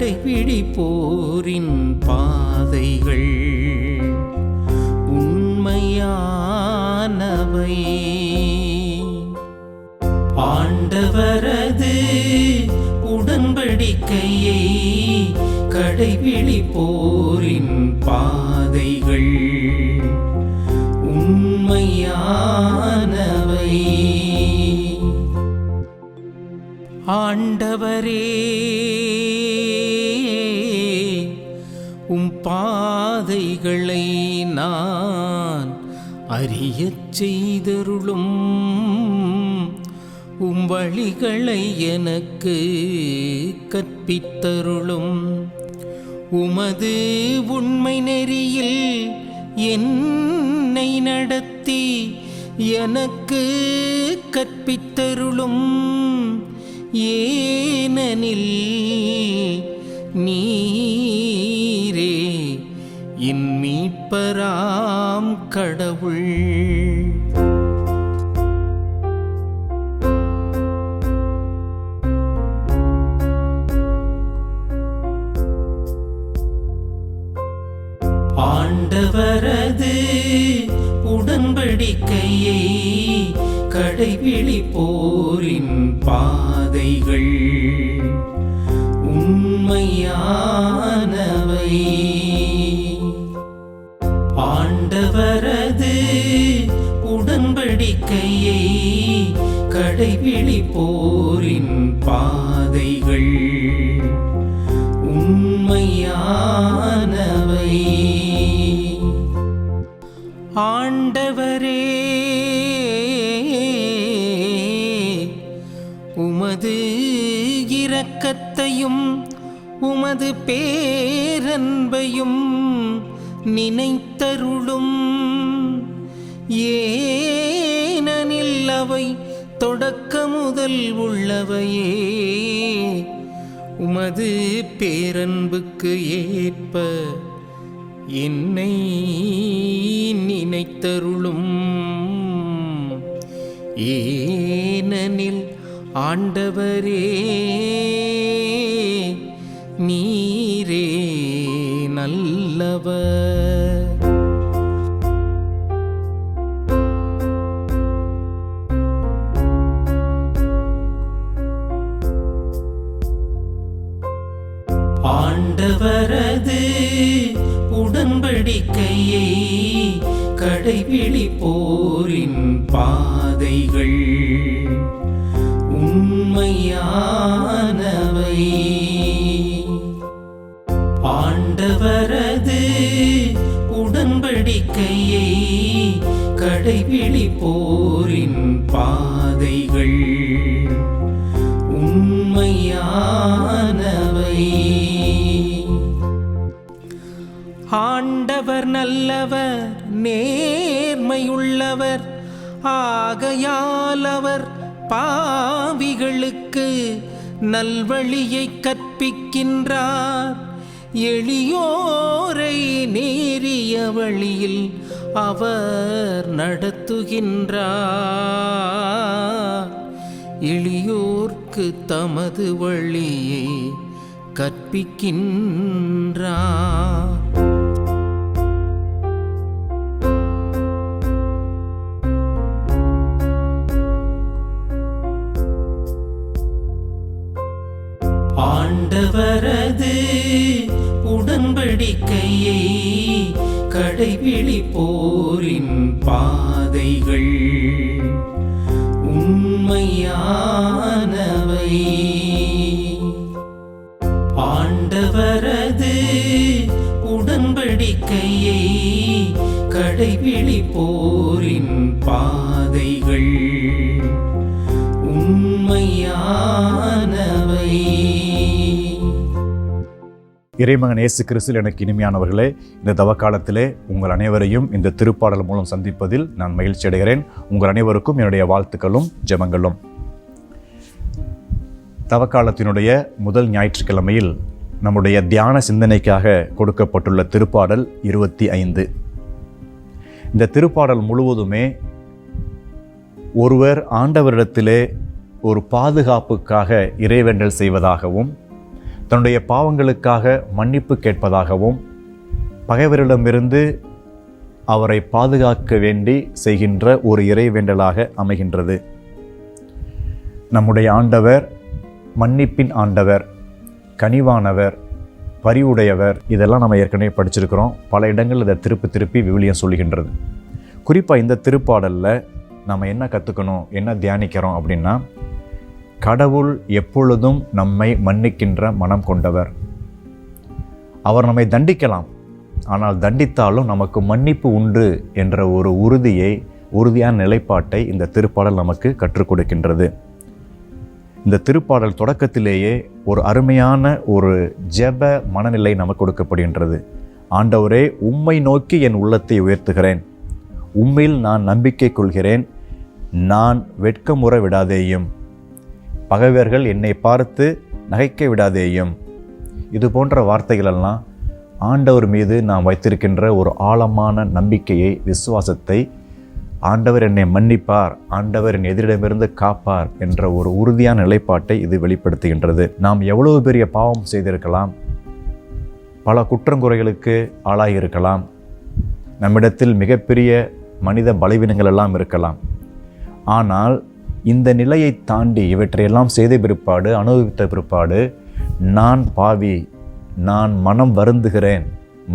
கடைபிடிப்போரின் பாதைகள் உண்மையானவை. ஆண்டவரது உடன்படிக்கையை கடைபிடிப்போரின் பாதைகள் உண்மையானவை. ஆண்டவரே, உம் பாதைகளை நான் அறியச் செய்தருளும். உம் வழிகளை எனக்கு கற்பித்தருளும். உமது உண்மை நெறியில் என்னை நடத்தி எனக்கு கற்பித்தருளும். ஏனெனில் நீரே என் மீட்பராம் கடவுள். ஆண்டவரது உடன்படிக்கையை கடைபிடிப்போரின் பாதைகள் உண்மையானவை. ஆண்டவரது உடன்படிக்கையை கடைபிடிப்போரின் பாதைகள் உண்மையானவை. ஆண்டவரே, உமது இரக்கத்தையும் உமது பேரன்பையும் நினைத்தருளும். ஏனெனில் அவை தொடக்க முதல் உள்ளவையே. உமது பேரன்புக்கு ஏற்ப என்னை நினைத்தருளும். ஏனெனில் ஆண்டவரே, நீரே நல்லவர். ஆண்டவரது உடன்படிக்கையை கடைபிடிப்போரின் பாதைகள் உண்மையானவை. ஆண்டவரது உடன்படிக்கையை கடைபிடிப்போரின் பாதைகள் உண்மையானவை. ஆண்டவர் நல்லவர், நேர்மையுள்ளவர். ஆகையால் அவர் பாவிகளுக்கு நல்வழியை கற்பிக்கின்றார். எளியோரை நேரிய வழியில் அவர் நடத்துகின்றார். எளியோர்க்கு தமது வழியை கற்பிக்கின்றார். ஆண்டவரது உடன்படிக்கையை கடைபிடிப்போரின் பாதைகள் உண்மையானவை. ஆண்டவரது உடன்படிக்கையை கடைபிடிப்போரின் பாதைகள் உண்மையானவை. இறைமகன் இயேசு கிறிஸ்துவில் எனக்கு இனிமையானவர்களே, இந்த தவக்காலத்திலே உங்கள் அனைவரையும் இந்த திருப்பாடல் மூலம் சந்திப்பதில் நான் மகிழ்ச்சி அடைகிறேன். உங்கள் அனைவருக்கும் என்னுடைய வாழ்த்துக்களும் ஜெபங்களும். தவக்காலத்தினுடைய முதல் ஞாயிற்றுக்கிழமையில் நம்முடைய தியான சிந்தனைக்காக கொடுக்கப்பட்டுள்ள திருப்பாடல் 25. இந்த திருப்பாடல் முழுவதுமே ஒருவர் ஆண்டவரிடத்திலே ஒரு பாதுகாப்புக்காக இறைவேண்டல் செய்வதாகவும், தன்னுடைய பாவங்களுக்காக மன்னிப்பு கேட்பதாகவும் பகைவரிடமிருந்து அவரை பாதுகாக்க வேண்டி செய்கின்ற ஒரு இறைவேண்டலாக அமைகின்றது. நம்முடைய ஆண்டவர் மன்னிப்பின் ஆண்டவர், கனிவானவர், பரிவுடையவர். இதெல்லாம் நம்ம ஏற்கனவே படிச்சிருக்கிறோம். பல இடங்கள் இதை திருப்பி விவிலியம் சொல்லுகின்றது. குறிப்பாக இந்த திருப்பாடலில் நம்ம என்ன கற்றுக்கணும், என்ன தியானிக்கிறோம் அப்படின்னா, கடவுள் எப்பொழுதும் நம்மை மன்னிக்கின்ற மனம் கொண்டவர். அவர் நம்மை தண்டிக்கலாம், ஆனால் தண்டித்தாலும் நமக்கு மன்னிப்பு உண்டு என்ற ஒரு உறுதியான நிலைப்பாட்டை இந்த திருப்பாடல் நமக்கு கற்றுக் கொடுக்கின்றது. இந்த திருப்பாடல் தொடக்கத்திலேயே ஒரு அருமையான ஒரு ஜெப மனநிலை நமக்கு கொடுக்கப்படுகின்றது. ஆண்டவரே, உம்மை நோக்கி என் உள்ளத்தை உயர்த்துகிறேன், உம்மில் நான் நம்பிக்கை கொள்கிறேன், நான் வெட்கமுற விடாதேயும், பகைவர்கள் என்னை பார்த்து நகைக்க விடாதேயும். இது போன்ற வார்த்தைகளெல்லாம் ஆண்டவர் மீது நாம் வைத்திருக்கின்ற ஒரு ஆழமான நம்பிக்கையை, விசுவாசத்தை, ஆண்டவர் என்னை மன்னிப்பார், ஆண்டவர் என் எதிரிடமிருந்து காப்பார் என்ற ஒரு உறுதியான நிலைப்பாட்டை இது வெளிப்படுத்துகின்றது. நாம் எவ்வளவு பெரிய பாவம் செய்திருக்கலாம், பல குற்றங்குறைகளுக்கு ஆளாகியிருக்கலாம், நம்மிடத்தில் மிகப்பெரிய மனித பலவீனங்கள் எல்லாம் இருக்கலாம். ஆனால் இந்த நிலையை தாண்டி இவற்றையெல்லாம் செய்த பிற்பாடு, அனுபவித்த பிற்பாடு, நான் பாவி, நான் மனம் வருந்துகிறேன்,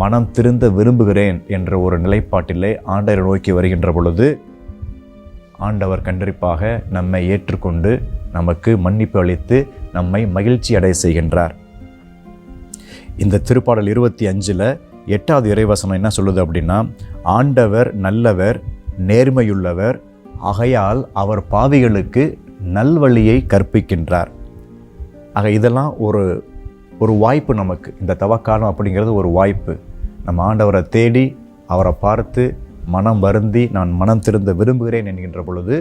மனம் திருந்த விரும்புகிறேன் என்ற ஒரு நிலைப்பாட்டிலே ஆண்டவரை நோக்கி வருகின்ற பொழுது ஆண்டவர் கண்டிப்பாக நம்மை ஏற்றுக்கொண்டு நமக்கு மன்னிப்பு அளித்து நம்மை மகிழ்ச்சி அடைய செய்கின்றார். இந்த திருப்பாடல் 25 8வது இறைவசனம் என்ன சொல்லுது அப்படின்னா, ஆண்டவர் நல்லவர், நேர்மையுள்ளவர், ஆகையால் அவர் பாவிகளுக்கு நல்வழியை கற்பிக்கின்றார். ஆக இதெல்லாம் ஒரு வாய்ப்பு நமக்கு. இந்த தவக்காலம் அப்படிங்கிறது ஒரு வாய்ப்பு. நம்ம ஆண்டவரை தேடி அவரை பார்த்து மனம் வருந்தி நான் மனம் திருந்த விரும்புகிறேன் என்கின்ற பொழுது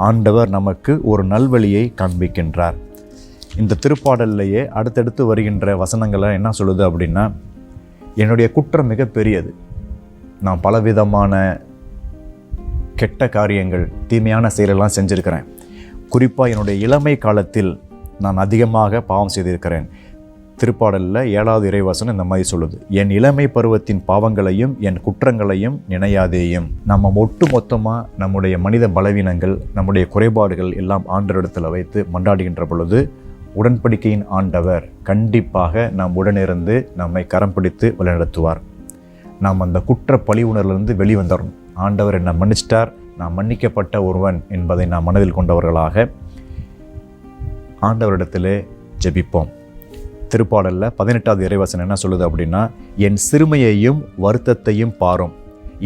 ஆண்டவர் நமக்கு ஒரு நல்வழியை காண்பிக்கின்றார். இந்த திருப்பாடல்லையே அடுத்தடுத்து வருகின்ற வசனங்களை என்ன சொல்லுது அப்படின்னா, என்னுடைய குற்றம் மிக பெரியது, நான் பலவிதமான கெட்ட காரியங்கள், தீமையான செயலெல்லாம் செஞ்சுருக்கிறேன். குறிப்பாக என்னுடைய இளமை காலத்தில் நான் அதிகமாக பாவம் செய்திருக்கிறேன். திருப்பாடலில் 7வது இறைவசனம் இந்த மாதிரி சொல்லுது, என் இளமை பருவத்தின் பாவங்களையும் என் குற்றங்களையும் நினையாதேயும். நம்ம ஒட்டு மொத்தமாக நம்முடைய மனித பலவீனங்கள், நம்முடைய குறைபாடுகள் எல்லாம் ஆண்டவரிடத்தில் வைத்து மன்றாடுகின்ற பொழுது உடன்படிக்கையின் ஆண்டவர் கண்டிப்பாக நாம் உடனிருந்து நம்மை கரம் பிடித்து வழிநடத்துவார். நாம் அந்த குற்ற பழி உணர்விலிருந்து வெளிவந்துடணும். ஆண்டவர் என்னை மன்னிச்சிட்டார், நான் மன்னிக்கப்பட்ட ஒருவன் என்பதை நாம் மனதில் கொண்டவர்களாக ஆண்டவரிடத்திலே ஜெபிப்போம். திருப்பாடலில் 18வது இறைவசனம் என்ன சொல்லுது அப்படின்னா, என் சிறுமையையும் வருத்தத்தையும் பாரும்,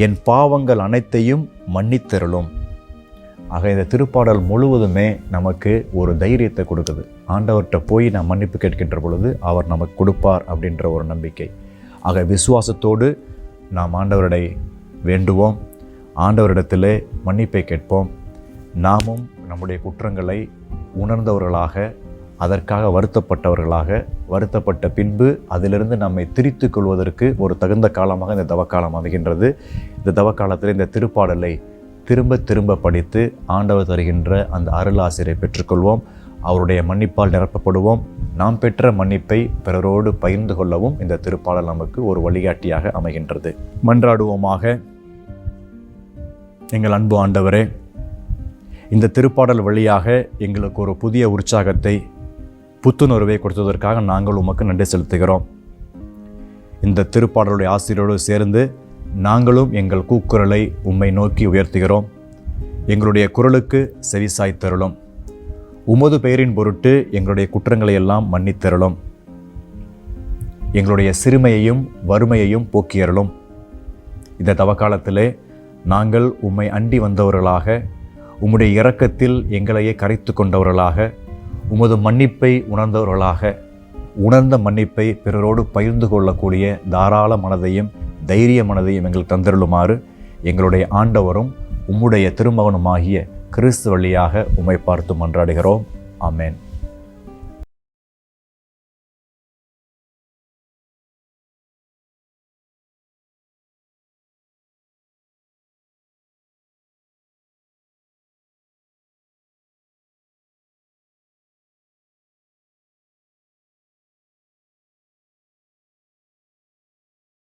என் பாவங்கள் அனைத்தையும் மன்னித்தருளும். ஆக இந்த திருப்பாடல் முழுவதுமே நமக்கு ஒரு தைரியத்தை கொடுக்குது. ஆண்டவர்கிட்ட போய் நாம் மன்னிப்பு கேட்கின்ற பொழுது அவர் நமக்கு கொடுப்பார் அப்படின்ற ஒரு நம்பிக்கை. ஆக விசுவாசத்தோடு நாம் ஆண்டவரிடை வேண்டுவோம், ஆண்டவரிடத்திலே மன்னிப்பை கேட்போம். நாமும் நம்முடைய குற்றங்களை உணர்ந்தவர்களாக, அதற்காக வருத்தப்பட்ட பின்பு அதிலிருந்து நம்மை திரித்து கொள்வதற்கு ஒரு தகுந்த காலமாக இந்த தவக்காலம் அமைகின்றது. இந்த தவக்காலத்தில் இந்த திருப்பாடலை திரும்ப படித்து ஆண்டவர் தருகின்ற அந்த அருளாசிரை பெற்றுக்கொள்வோம். அவருடைய மன்னிப்பால் நிரப்பப்படுவோம். நாம் பெற்ற மன்னிப்பை பிறரோடு பகிர்ந்து கொள்ளவும் இந்த திருப்பாடல் நமக்கு ஒரு வழிகாட்டியாக அமைகின்றது. மன்றாடுவோமாக. எங்கள் அன்பு ஆண்டவரே, இந்த திருப்பாடல் வழியாக எங்களுக்கு ஒரு புதிய உற்சாகத்தை, புத்துணர்வை கொடுத்ததற்காக நாங்கள் உமக்கு நன்றி செலுத்துகிறோம். இந்த திருப்பாடலுடைய ஆசிரியரோடு சேர்ந்து நாங்களும் எங்கள் கூக்குரலை உம்மை நோக்கி உயர்த்துகிறோம். எங்களுடைய குரலுக்கு செவிசாய்த்தருளும். உமது பெயரின் பொருட்டு எங்களுடைய குற்றங்களை எல்லாம் மன்னித்தருளும். எங்களுடைய சிறுமையையும் வறுமையையும் போக்கியருளும். இந்த தவக்காலத்திலே நாங்கள் உம்மை அண்டி வந்தவர்களாக, உம்முடைய இரக்கத்தில் எங்களையே கரைத்து கொண்டவர்களாக, உமது மன்னிப்பை உணர்ந்தவர்களாக, உணர்ந்த மன்னிப்பை பிறரோடு பகிர்ந்து கொள்ளக்கூடிய தாராள மனதையும் தைரிய மனதையும் எங்களுக்கு தந்திருளுமாறு எங்களுடைய ஆண்டவரும் உம்முடைய திருமகனுமாகிய கிறிஸ்து வழியாக உம்மை பார்த்து மன்றாடுகிறோம். ஆமென்.